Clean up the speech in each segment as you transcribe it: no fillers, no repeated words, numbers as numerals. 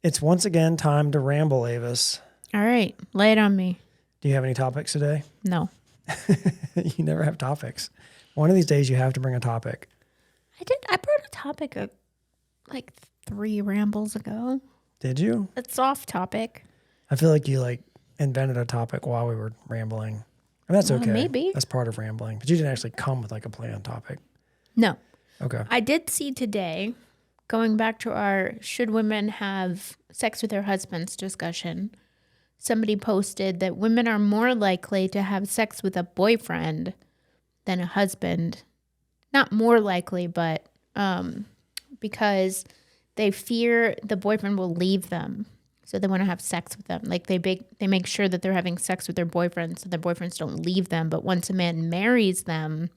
It's once again time to ramble, Avis. All right, lay it on me. Do you have any topics today? No. You never have topics. One of these days you have to bring a topic. I brought a topic like 3 rambles ago. Did you? It's off topic. I feel like you invented a topic while we were rambling. And that's okay. Maybe. That's part of rambling. But you didn't actually come with like a planned topic. No. Okay. I did see today, going back to our should women have sex with their husbands discussion, somebody posted that women are more likely to have sex with a boyfriend than a husband. Not more likely, but because they fear the boyfriend will leave them. So they want to have sex with them. Like they make sure that they're having sex with their boyfriends so their boyfriends don't leave them. But once a man marries them,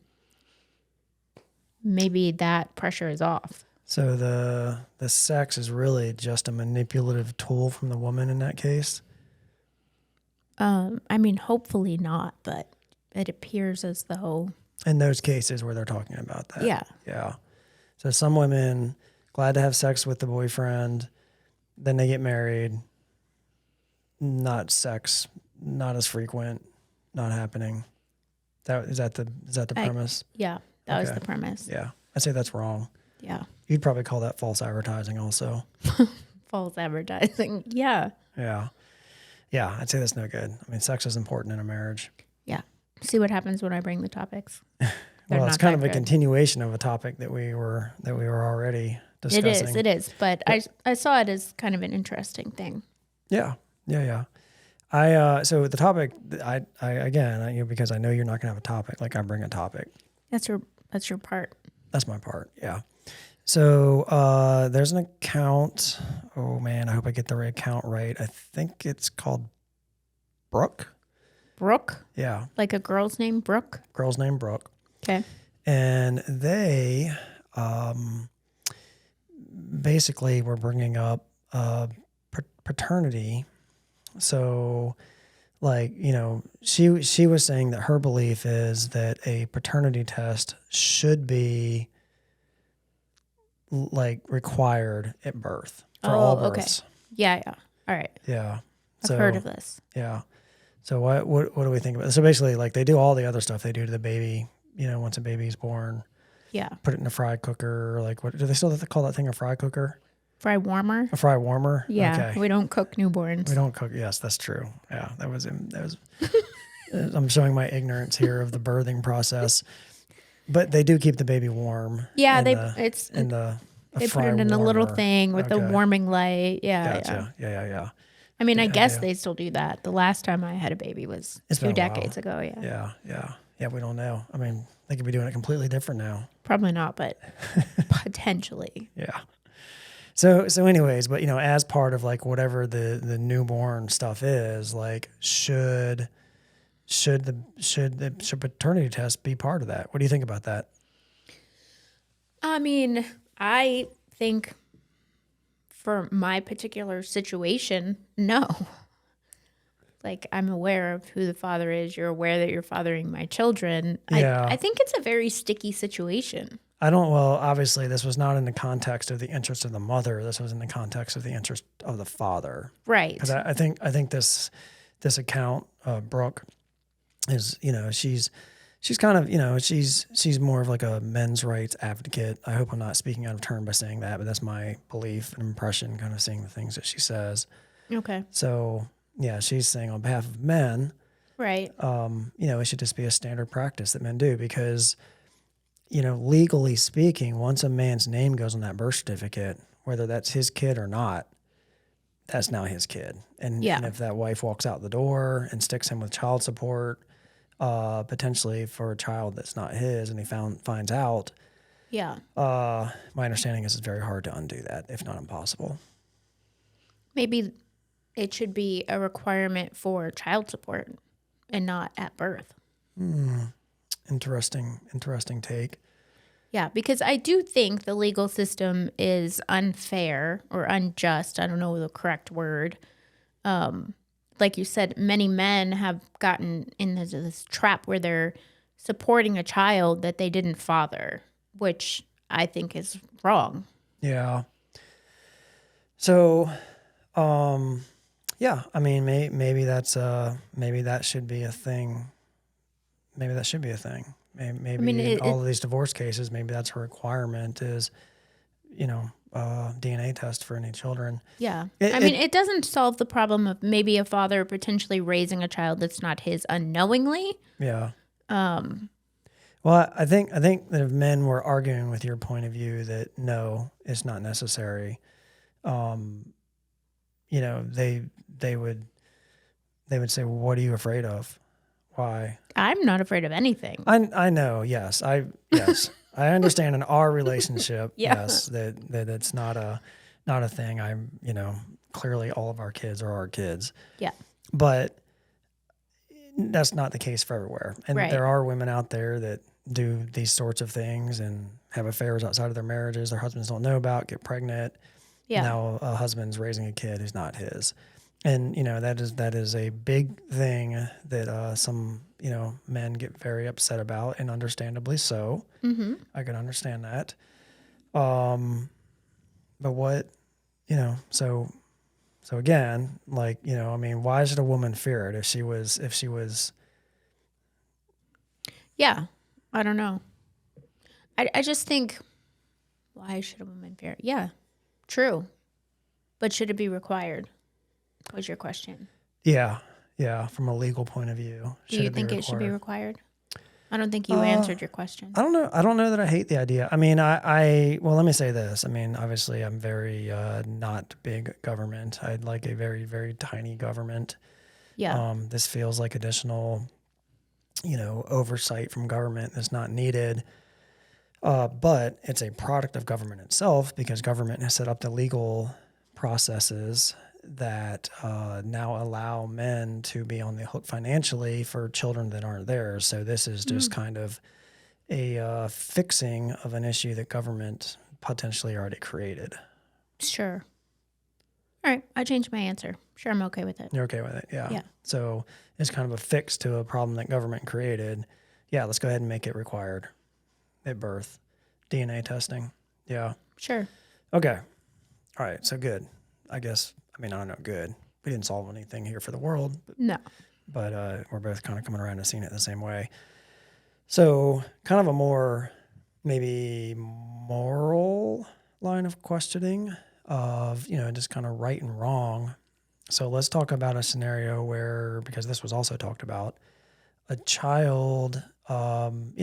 maybe that pressure is off. So the sex is really just a manipulative tool from the woman in that case? I mean, hopefully not, but it appears as though. In those cases where they're talking about that. Yeah. Yeah. So some women glad to have sex with the boyfriend, then they get married, not sex, not as frequent, not happening. Is that the premise? Yeah, that was the premise. Yeah. I'd say that's wrong. Yeah. You'd probably call that false advertising also. False advertising. Yeah. Yeah. Yeah, I'd say that's no good. I mean, sex is important in a marriage. Yeah. See what happens when I bring the topics. Well, it's kind of a continuation of a topic that we were already discussing. It is. But I saw it as kind of an interesting thing. Yeah. So the topic, because I know you're not gonna have a topic. Like I bring a topic. That's your part. That's my part. Yeah. So there's an account. Oh man, I hope I get the right account right. I think it's called Brooke. Brooke? Yeah. Like a girl's name, Brooke? Girl's name Brooke. Okay. And they basically were bringing up paternity. So, she was saying that her belief is that a paternity test should be required at birth for all births. Okay. Yeah. All right. Yeah. I've heard of this. Yeah. So what do we think about it? So basically, they do all the other stuff they do to the baby, once a baby's born. Yeah. Put it in a fry cooker. What do they still call that thing? A fry cooker? Fry warmer? A fry warmer? Yeah. Okay. We don't cook newborns. We don't cook. Yes, that's true. Yeah. That was I'm showing my ignorance here of the birthing process. But they do keep the baby warm. Yeah, they put it in warmer. a little thing with a warming light. Yeah, gotcha. Yeah. I mean, I guess they still do that. The last time I had a baby was 2 decades ago. Yeah. Yeah. We don't know. I mean, they could be doing it completely different now. Probably not, but potentially. Yeah. So anyways, but as part of whatever the newborn stuff is, should paternity test be part of that? What do you think about that? I mean, I think for my particular situation, no. I'm aware of who the father is. You're aware that you're fathering my children. Yeah. I think it's a very sticky situation. Obviously this was not in the context of the interest of the mother. This was in the context of the interest of the father. Right. Because I think this account, Brooke, is, she's kind of, she's more of a men's rights advocate. I hope I'm not speaking out of turn by saying that, but that's my belief and impression, kind of seeing the things that she says. Okay. So yeah, she's saying on behalf of men, right. It should just be a standard practice that men do because, legally speaking, once a man's name goes on that birth certificate, whether that's his kid or not, that's now his kid. And if that wife walks out the door and sticks him with child support, potentially for a child that's not his, and he finds out, my understanding is it's very hard to undo that, if not impossible. Maybe it should be a requirement for child support and not at birth. Interesting take. Yeah, because I do think the legal system is unfair or unjust. I don't know the correct word. Like you said, many men have gotten in this trap where they're supporting a child that they didn't father, which I think is wrong. Yeah. So Yeah, I mean, maybe maybe that should be a thing. Maybe that should be a thing. I mean, Maybe in all of these divorce cases, maybe that's a requirement is, DNA test for any children. yeah. I It, mean, it it doesn't solve the problem of maybe a father potentially raising a child that's not his unknowingly. yeah. Um, Well, I think that if men were arguing with your point of view that no, it's not necessary, um, you know, they would they would say, well, "What are you afraid of? Why?" I'm not afraid of anything. I know, yes, yes, I understand in our relationship, Yeah. yes, that it's not a thing. Clearly all of our kids are our kids, Yeah. but that's not the case for everywhere. And Right. there are women out there that do these sorts of things and have affairs outside of their marriages their husbands don't know about, get pregnant. Yeah. Now a husband's raising a kid who's not his. And, that is a big thing that some, men get very upset about, and understandably so. Mm-hmm. I can understand that. But what, so again, like, I mean, why should a woman fear it if she was, Yeah. I don't know. I just think, why should a woman fear it? Yeah. True. But should it be required? Was your question. yeah, from a legal point of view, Do you it be think it should be required? required? I don't think you answered your question. I don't know. I don't know that I hate the idea. I mean, well, let me say this. I mean, obviously, I'm very not big government. I'd like a very, very tiny government. Yeah. This feels like additional, oversight from government that's not needed. But it's a product of government itself because government has set up the legal processes that now allow men to be on the hook financially for children that aren't theirs. So this is just kind of a fixing of an issue that government potentially already created. Sure. All right. I changed my answer. Sure. I'm okay with it. You're okay with it? Yeah. Yeah. So it's kind of a fix to a problem that government created. Yeah, let's go ahead and make it required at birth. DNA testing. Yeah. Sure. Okay. All right. So good. I guess, I don't know, good. We didn't solve anything here for the world, No. but we're both kind of coming around to seeing it the same way. So kind of a more maybe moral line of questioning of, just kind of right and wrong. So let's talk about a scenario where, because this was also talked about, a child, 7,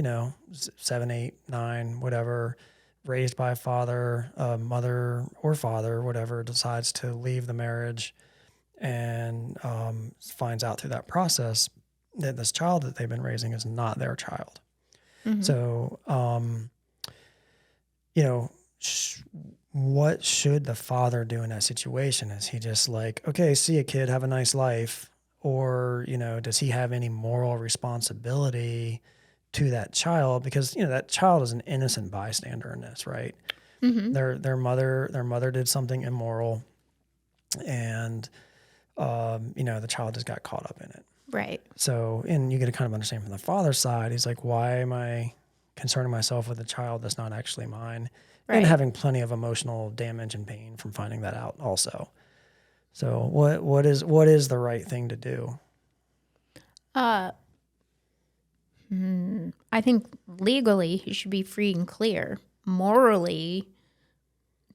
8, 9, whatever, raised by a father, mother or father, whatever, decides to leave the marriage and finds out through that process that this child that they've been raising is not their child. Mm-hmm. So, what should the father do in that situation? Is he just like, okay, see you, kid, have a nice life? Or, does he have any moral responsibility to that child? Because, that child is an innocent bystander in this, right? Mm-hmm. Their mother did something immoral, and the child just got caught up in it. Right. So, and you get to kind of understand from the father's side, he's like, why am I concerning myself with a child that's not actually mine? Right. And having plenty of emotional damage and pain from finding that out also. So what is the right thing to do? I think legally he should be free and clear. Morally,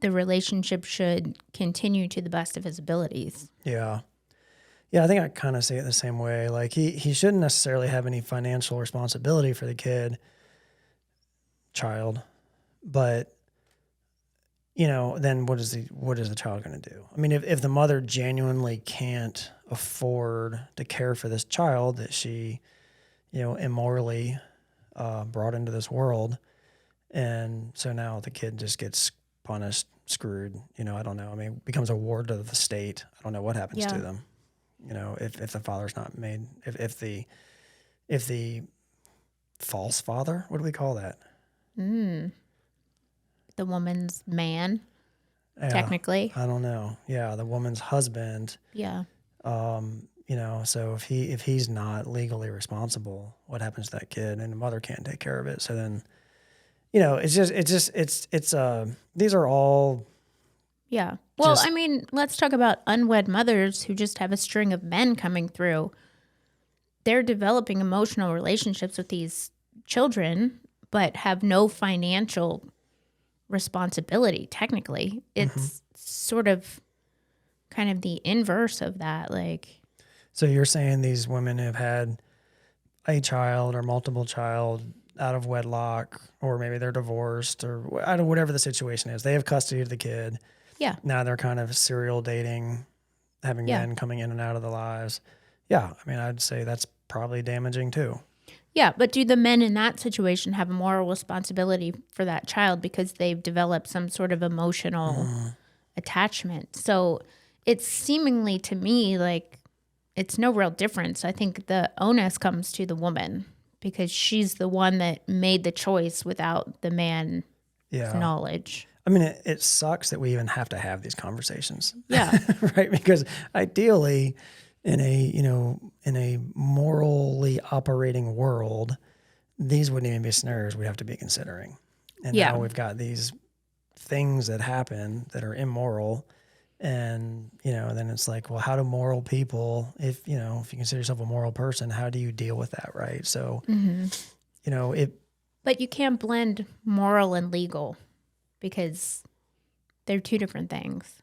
the relationship should continue to the best of his abilities. Yeah. Yeah, I think I kind of see it the same way. Like he shouldn't necessarily have any financial responsibility for the child, but then what is the child going to do? I mean, if the mother genuinely can't afford to care for this child that she, immorally brought into this world, and so now the kid just gets punished, screwed, I don't know. I mean, becomes a ward of the state. I don't know what happens to them. If the father's not made, if the false father, what do we call that? The woman's man, technically. I don't know. Yeah, the woman's husband. Yeah. So if he's not legally responsible, what happens to that kid? And the mother can't take care of it. So then, these are all Yeah. Well, Just I mean, let's talk about unwed mothers who just have a string of men coming through. They're developing emotional relationships with these children, but have no financial responsibility, technically. mhm. It's sort of kind of the inverse of that. Like, So you're saying these women have had a child or multiple child out of wedlock, or maybe they're divorced, or I don't, whatever the situation is. They have custody of the kid. yeah, Now they're kind of serial dating, having yeah. men coming in and out of their lives. Yeah, I mean, I'd say that's probably damaging too. Yeah, but do the men in that situation have a moral responsibility for that child because they've developed some sort of emotional attachment? So it's seemingly to me like it's no real difference. I think the onus comes to the woman because she's the one that made the choice without the man's Yeah. knowledge. I mean, it sucks that we even have to have these conversations, Yeah, right? Because ideally, in a morally operating world, these wouldn't even be scenarios we'd have to be considering. And yeah, now we've got these things that happen that are immoral. And, then it's like, well, how do moral people, if you consider yourself a moral person, how do you deal with that? Right. So, it, but you can't blend moral and legal because they're two different things.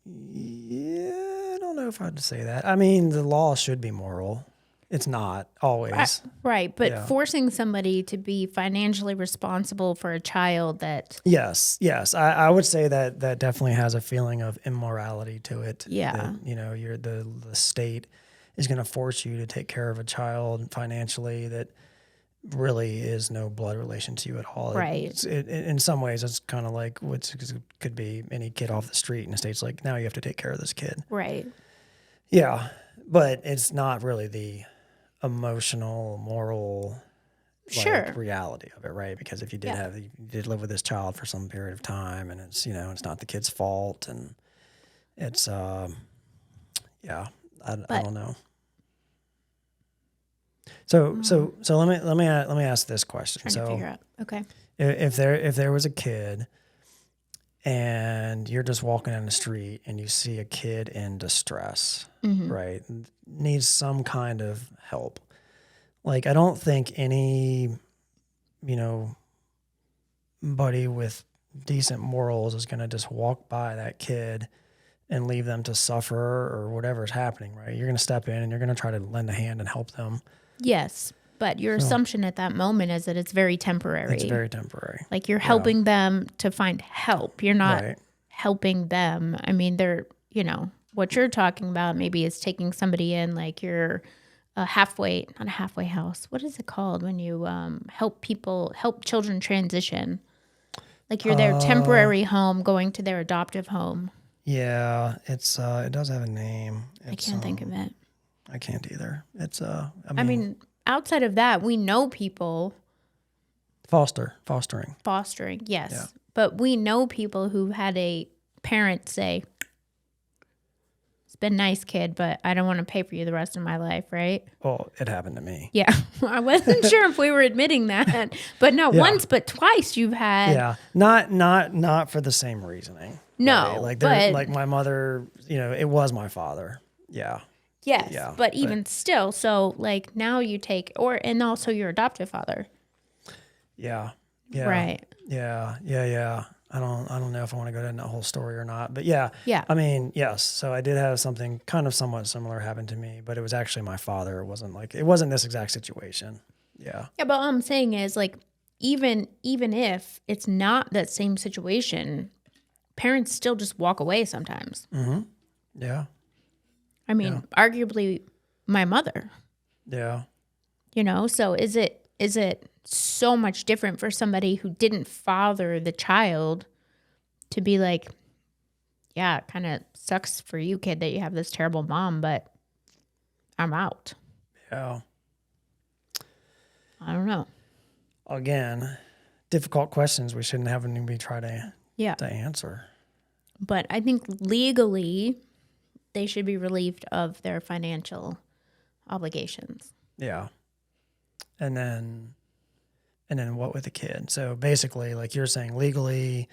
yeah, I don't know if I'd say that. I mean, the law should be moral. It's not always. Right, but Yeah. forcing somebody to be financially responsible for a child that, Yes. I would say that definitely has a feeling of immorality to it. yeah, That, you're the state is going to force you to take care of a child financially that really is no blood relation to you at all. right, In some ways, it's kind of like what could be any kid off the street in the States. Like, now you have to take care of this kid. right, Yeah. But it's not really the emotional, moral, sure, reality of it, right? Because if you yeah, did live with this child for some period of time, and it's it's not the kid's fault, and it's yeah, I but don't know. So let me ask this question. trying to So figure out. Okay, if there was a kid and you're just walking down the street and you see a kid in distress, right, needs some kind of help. Like, I don't think any, you know, buddy with decent morals is going to just walk by that kid and leave them to suffer or whatever's happening, right? You're going to step in and you're going to try to lend a hand and help them. yes, but your So assumption at that moment is that it's very it's temporary. very temporary. Like you're Yeah. helping them to find help. You're not Right. helping them. I mean, they're, what you're talking about maybe is taking somebody in, like you're not a halfway house. What is it called when you help children transition? Like you're their temporary home going to their adoptive home. Yeah, it's it does have a name. I It's can't think of it. I can't either. It's I mean, outside of that, we know people fostering. fostering, yes. Yeah. But we know people who've had a parent say, it's been nice, kid, but I don't want to pay for you the rest of my life, right? Well, it happened to me. Yeah. I wasn't sure if we were admitting that. But not Yeah. once, but twice you've had. Yeah, not for the same reasoning. No, right? Like but like my mother, it was my father. Yeah, yes, yeah, but even still, so like now you take, and also your adoptive father. yeah, yeah, Right. yeah. I don't know if I want to go down that whole story or not, but yeah, Yeah. I mean, yes. So I did have something kind of somewhat similar happen to me, but it was actually my father. It wasn't this exact situation. Yeah, Yeah, but all I'm saying is like even if it's not that same situation, parents still just walk away sometimes. yeah, I mean, arguably my mother, yeah. so is it so much different for somebody who didn't father the child to be like, yeah, it kind of sucks for you, kid, that you have this terrible mom, but I'm out. Yeah. I don't know. Again, difficult questions we shouldn't have anybody try to Yeah. answer. But I think legally they should be relieved of their financial obligations. Yeah. And And then what with the kid? So basically, like you're saying, legally,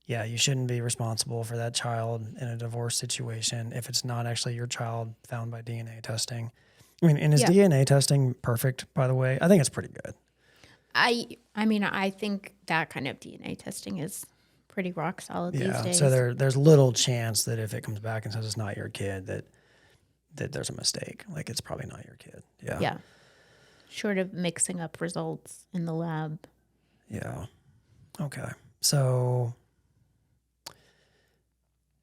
yeah, you shouldn't be responsible for that child in a divorce situation if it's not actually your child found by DNA testing. I mean, and is Yeah. DNA testing perfect, by the way? I think it's pretty good. I mean, I think that kind of DNA testing is pretty rock solid these Yeah. days. So there's little chance that if it comes back and says it's not your kid, that there's a mistake. Like it's probably not your kid. Yeah. Yeah. Short of mixing up results in the lab. Yeah. Okay. So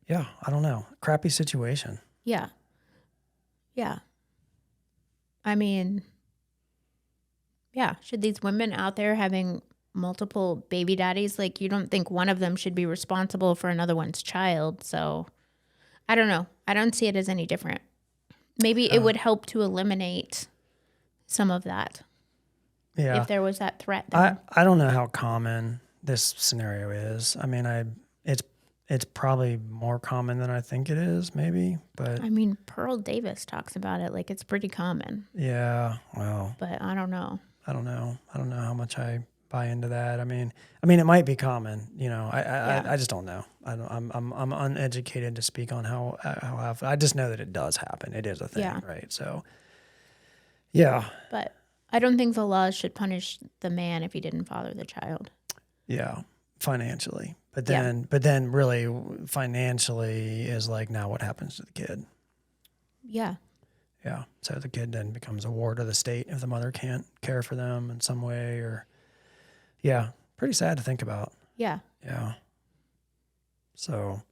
yeah, I don't know. Crappy situation. Yeah. Yeah. I mean, yeah. Should these women out there having multiple baby daddies, like you don't think one of them should be responsible for another one's child? So I don't know. I don't see it as any different. Maybe it would help to eliminate some of that Yeah. if there was that threat there. I don't know how common this scenario is. I mean, it's probably more common than I think it is, maybe. But I mean, Pearl Davis talks about it like it's pretty common, yeah, well, but I don't know. I don't know. I don't know how much I buy into that. I mean, it might be common. You know, I just don't know. I'm uneducated to speak on how often. I just know that it does happen. It is a thing, Yeah. right? So, yeah, But I don't think the laws should punish the man if he didn't father the child. yeah, financially, but Yeah. then really financially is like now what happens to the kid? Yeah. Yeah, so the kid then becomes a ward of the state if the mother can't care for them in some way, or yeah, pretty sad to think about. Yeah. Yeah. So,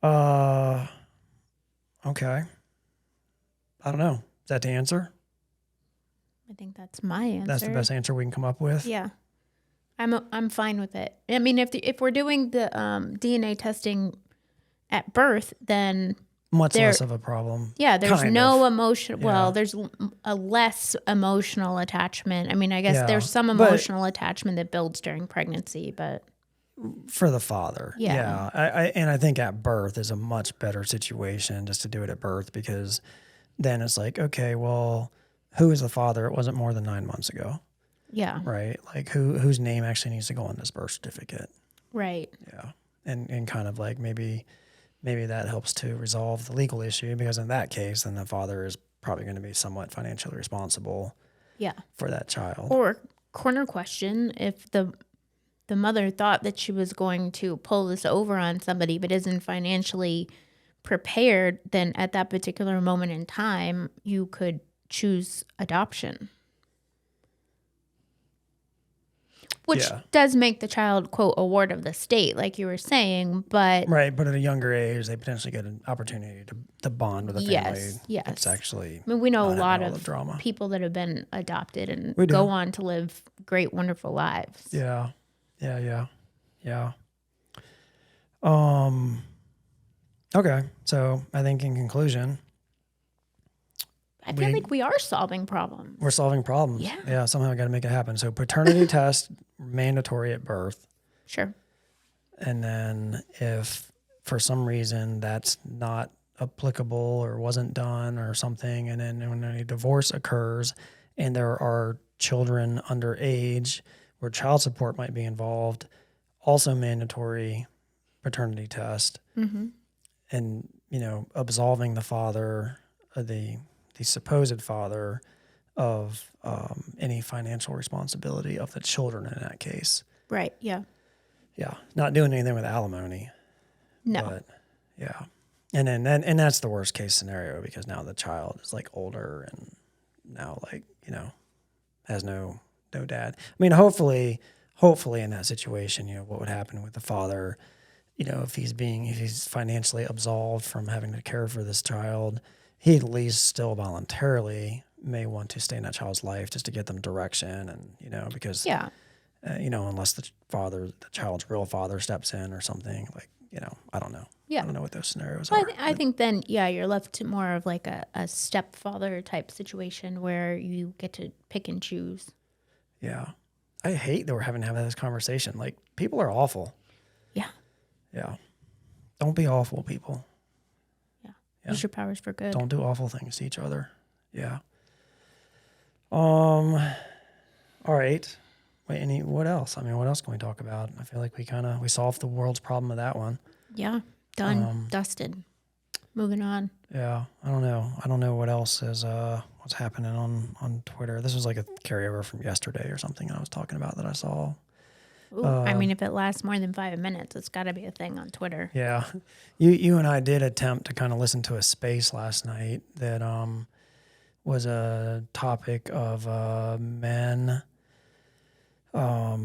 uh, okay. I don't know. Is that the answer? I think that's my answer. That's the best answer we can come up with. Yeah. I'm fine with it. I mean, if we're doing the DNA testing at birth, then Much there- less of a problem. yeah, there's Kind no of. emotion. Yeah. Well, there's a less emotional attachment. I mean, I guess Yeah, there's some but- emotional attachment that builds during pregnancy, but For the father. Yeah. And I think at birth is a much better situation just to do it at birth, because then it's like, okay, well, who is the father? It wasn't more than 9 months ago, yeah, right? Like whose name actually needs to go on this birth certificate? right. Yeah. And kind of like maybe that helps to resolve the legal issue, because in that case, then the father is probably going to be somewhat financially responsible Yeah. for that child. Or corner question, if the mother thought that she was going to pull this over on somebody but isn't financially prepared, then at that particular moment in time, you could choose adoption. Which Yeah. does make the child, quote, a ward of the state, like you were saying, but Right, but at a younger age, they potentially get an opportunity to bond with a family. yes. It's actually. I mean, we know a not lot having all of the drama. people that have been adopted and We do. go on to live great, wonderful lives. Yeah. Okay, so I think in conclusion, I feel We- like we are solving problems. we're solving problems. Yeah. Yeah, somehow we got to make it happen. So paternity test mandatory at birth. Sure. And then if for some reason that's not applicable or wasn't done or something, and then when a divorce occurs and there are children under age where child support might be involved, also mandatory paternity test, Mm-hmm. and absolving the father, the supposed father, of any financial responsibility of the children in that case. Right. Yeah. Yeah, not doing anything with alimony. No. But yeah, and that's the worst case scenario, because now the child is like older and now has no dad. I mean, hopefully in that situation, what would happen with the father, if he's financially absolved from having to care for this child, he at least still voluntarily may want to stay in that child's life just to get them direction, and because Yeah. unless the child's real father steps in or something, like, I don't know. Yeah. I don't know what those scenarios Well, are. I think then, yeah, you're left to more of like a stepfather type situation where you get to pick and choose. Yeah. I hate that we're having to have this conversation. Like, people are awful. Yeah. Yeah. Don't be awful, people. Yeah. Yeah. Use your powers for good. Don't do awful things to each other. Yeah. All right. Wait, what else? I mean, what else can we talk about? I feel like we solved the world's problem with that one. Yeah. Done. Dusted. Moving on. Yeah, I don't know. I don't know what else is what's happening on Twitter. This was like a carryover from yesterday or something I was talking about that I saw. Ooh, I mean, if it lasts more than 5 minutes, it's got to be a thing on Twitter. Yeah, you and I did attempt to kind of listen to a space last night that was a topic of men. I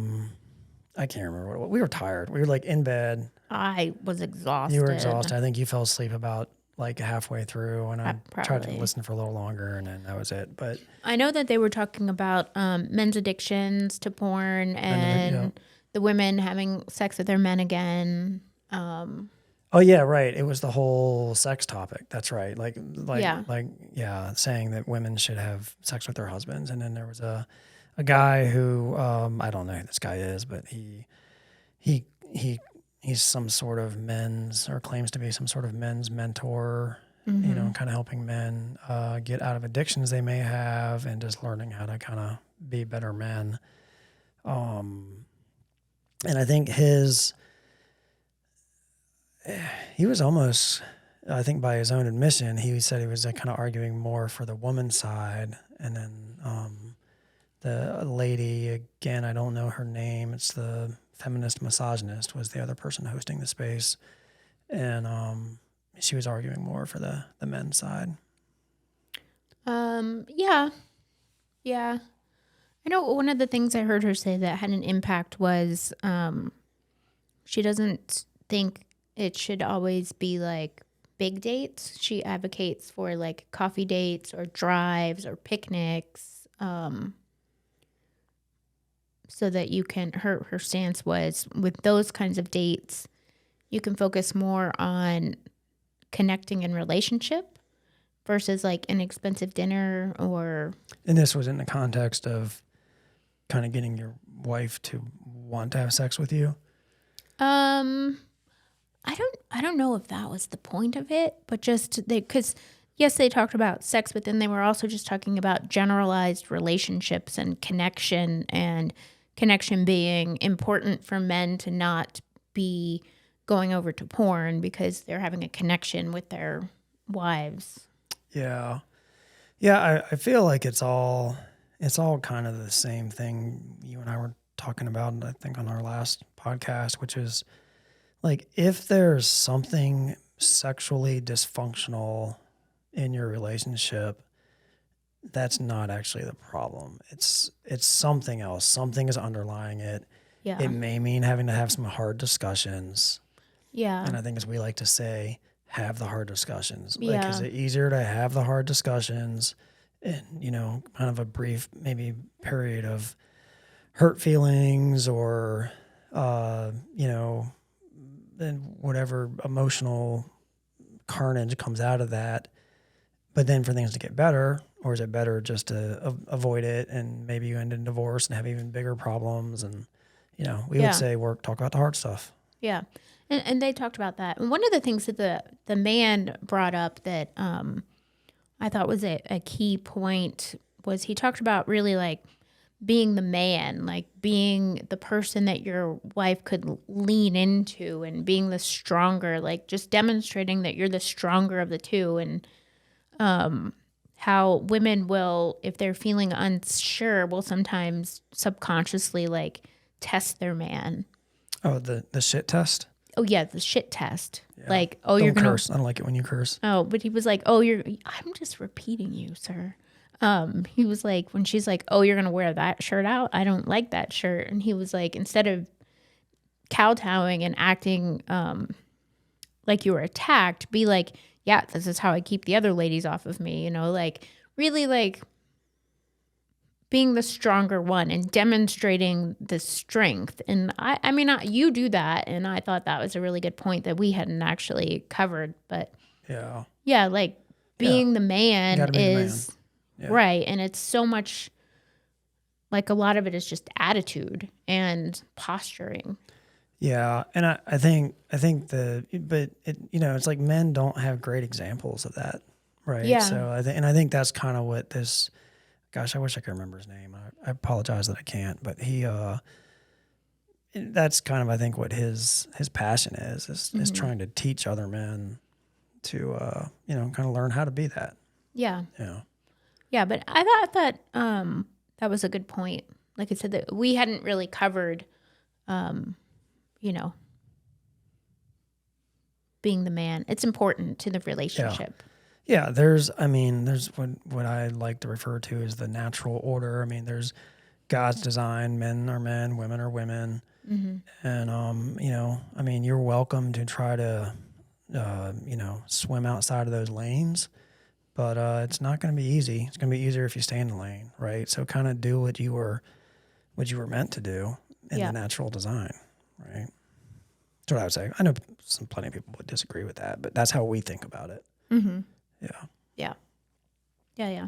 can't remember what it was. We were tired. We were like in bed. I was exhausted. You were exhausted. I think you fell asleep about like halfway through, and I tried to Probably. listen for a little longer, and then that was it. But I know that they were talking about men's addictions to porn and the women having sex with their men again. Oh yeah, right. It was the whole sex topic. That's right. Yeah. Saying that women should have sex with their husbands, and then there was a guy who I don't know who this guy is, but he's some sort of men's, or claims to be some sort of men's mentor. You know, kind of helping men get out of addictions they may have, and just learning how to kind of be better men. And I think he was almost, I think by his own admission, he said he was kind of arguing more for the woman's side. And then the lady, again, I don't know her name. It's the feminist misogynist, was the other person hosting the space. And she was arguing more for the men's side. Yeah. Yeah. I know one of the things I heard her say that had an impact was she doesn't think it should always be like big dates. She advocates for like coffee dates or drives or picnics, so that you can, her stance was with those kinds of dates, you can focus more on connecting in relationship versus like an expensive dinner or. And this was in the context of kind of getting your wife to want to have sex with you. I don't know if that was the point of it, but just because yes, they talked about sex, but then they were also just talking about generalized relationships and connection being important for men to not be going over to porn because they're having a connection with their wives. Yeah. Yeah, I feel like it's all kind of the same thing you and I were talking about, I think, on our last podcast, which is like if there's something sexually dysfunctional in your relationship, that's not actually the problem. It's something else. Something is underlying it. Yeah. It may mean having to have some hard discussions. Yeah. And I think, as we like to say, have the hard discussions. Yeah. Like, is it easier to have the hard discussions in, kind of a brief maybe period of hurt feelings or, then whatever emotional carnage comes out of that, but then for things to get better? Or is it better just to avoid it, and maybe you end in divorce and have even bigger problems? And, we would say talk about the hard stuff. Yeah. And they talked about that. And one of the things that the man brought up that I thought was a key point was he talked about really like being the man, like being the person that your wife could lean into and being the stronger, like just demonstrating that you're the stronger of the two. And how women will, if they're feeling unsure, will sometimes subconsciously like test their man. Oh, the shit test? Oh yeah, the shit test. Yeah. Like, oh, don't you're gonna curse. I don't like it when you curse. Oh, but he was like, oh, I'm just repeating you, sir. He was like, when she's like, oh, you're gonna wear that shirt out, I don't like that shirt. And he was like, instead of kowtowing and acting like you were attacked, be like, yeah, this is how I keep the other ladies off of me, like really like being the stronger one and demonstrating the strength. And I mean, you do that. And I thought that was a really good point that we hadn't actually covered, but yeah, like being the man is right. And it's so much like a lot of it is just attitude and posturing. Yeah. And I think it's like men don't have great examples of that. Right. Yeah. So I think that's kind of what this gosh, I wish I could remember his name. I apologize that I can't, but that's kind of, I think, what his passion is trying to teach other men to, kind of learn how to be that. Yeah. Yeah. Yeah. But I thought that, that was a good point. Like I said, that we hadn't really covered, being the man. It's important to the relationship. Yeah. There's what I like to refer to as the natural order. I mean, there's God's design, men are men, women are women. And, you're welcome to try to, swim outside of those lanes, but it's not going to be easy. It's going to be easier if you stay in the lane, right? So kind of do what you were meant to do in the natural design, right? That's what I would say. I know plenty of people would disagree with that, but that's how we think about it. Mm-hmm. Yeah. Yeah.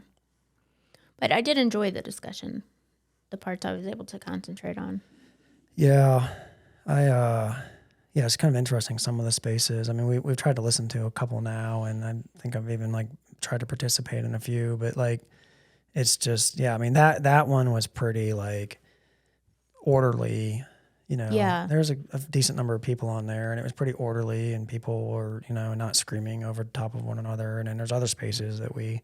But I did enjoy the discussion, the parts I was able to concentrate on. Yeah. It's kind of interesting, some of the spaces. I mean, we've tried to listen to a couple now, and I think I've even tried to participate in a few, but it's just, that one was pretty orderly, there's a decent number of people on there, and it was pretty orderly, and people were, not screaming over the top of one another. And then there's other spaces that we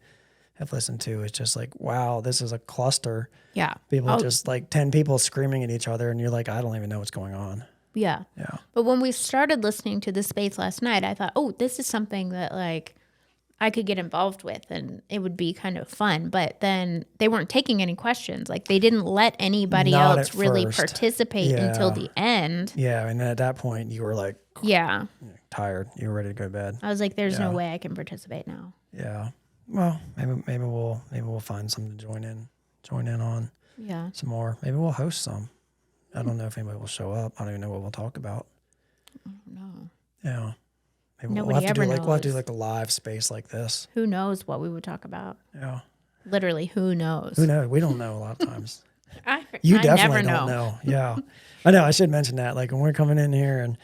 have listened to. It's just wow, this is a cluster. Yeah. People just 10 people screaming at each other, and you're I don't even know what's going on. Yeah. Yeah. But when we started listening to this space last night, I thought, oh, this is something that I could get involved with and it would be kind of fun. But then they weren't taking any questions. They didn't let anybody Not else at really first. participate until the end. Yeah. And then at that point you were tired. You were ready to go to bed. I was there's no way I can participate now. Yeah. Well, maybe we'll find something to join in on. Yeah. Some more. Maybe we'll host some. I don't know if anybody will show up. I don't even know what we'll talk about. No. Yeah. Maybe Nobody we'll have to ever do knows. We'll have to do a live space like this. Who knows what we would talk about? Yeah. Literally, who knows? Who knows? We don't know a lot of times. You definitely never don't know. Yeah. I know. I should mention that. When we're coming in here and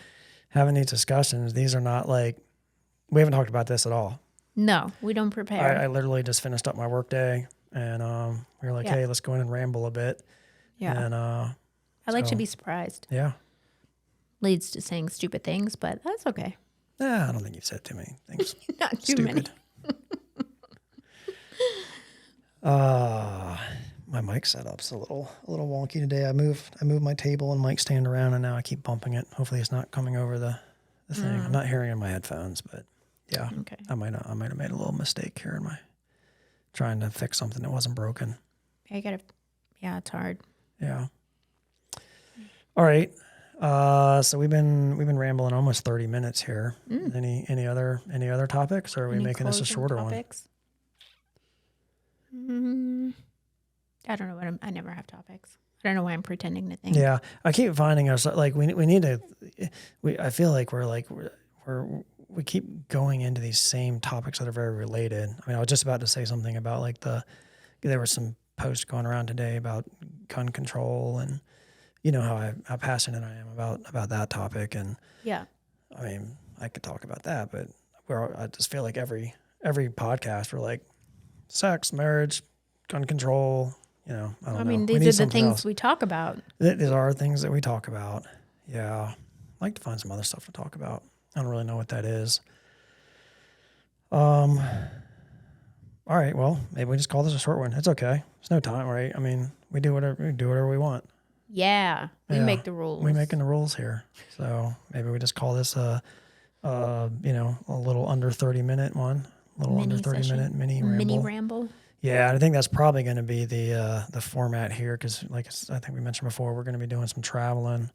having these discussions, these are not we haven't talked about this at all. No, we don't prepare. I literally just finished up my work day, and we were hey, let's go in and ramble a bit. Yeah. And I like to be surprised. Yeah. Leads to saying stupid things, but that's okay. Yeah, I don't think you've said too many things. Not too many. My mic setup's a little wonky today. I moved my table and mic stand around, and now I keep bumping it. Hopefully, it's not coming over the thing. I'm not hearing it in my headphones, but yeah, okay. I might have made a little mistake here in my trying to fix something that wasn't broken. Yeah, it's hard. Yeah. All right. So we've been rambling almost 30 minutes here. Any other topics, or are we making this a shorter topics? One? I don't know I never have topics. I don't know why I'm pretending to think. Yeah, I keep finding us we need to. I feel like we keep going into these same topics that are very related. I mean, I was just about to say something about there were some posts going around today about gun control, and how passionate I am about that topic. And yeah, I mean, I could talk about that, but I just feel like every podcast we're sex, marriage, gun control. I don't know. I mean, these are the things we talk about. These are things that we talk about. Yeah, I'd like to find some other stuff to talk about. I don't really know what that is. All right. Well, maybe we just call this a short one. It's okay. There's no time, right? I mean, we do whatever we want. Yeah, we make the rules. We're making the rules here. So maybe we just call this a little under 30-minute one. A little under 30-minute mini ramble. Yeah, I think that's probably going to be the format here, because I think we mentioned before, we're going to be doing some traveling.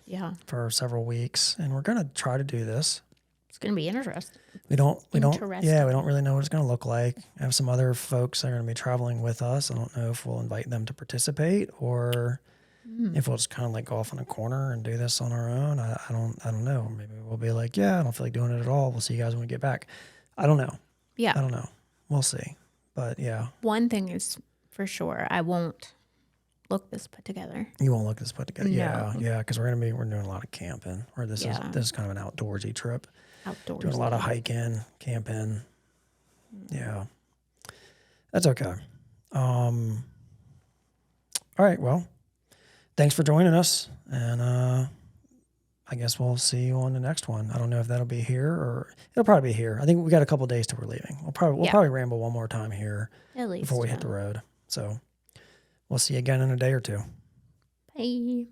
Yeah. For several weeks, and we're going to try to do this. It's going to be interesting. We don't really know what it's going to look like. I have some other folks that are going to be traveling with us. I don't know if we'll invite them to participate, or if we'll just kind of go off in a corner and do this on our own. I don't know. Maybe we'll be I don't feel like doing it at all. We'll see you guys when we get back. I don't know. Yeah. I don't know. We'll see. But yeah. One thing is for sure, I won't look this put together. You won't look this put together. No. Yeah, because we're doing a lot of camping. Or this is kind of an outdoorsy trip. Doing a lot of hiking, camping. Yeah, that's okay. All right. Well, thanks for joining us. And I guess we'll see you on the next one. I don't know if that'll be here or it'll probably be here. I think we got a couple days till we're leaving. We'll probably ramble one more time here At least before we hit the road. So we'll see you again in a day or two. Bye.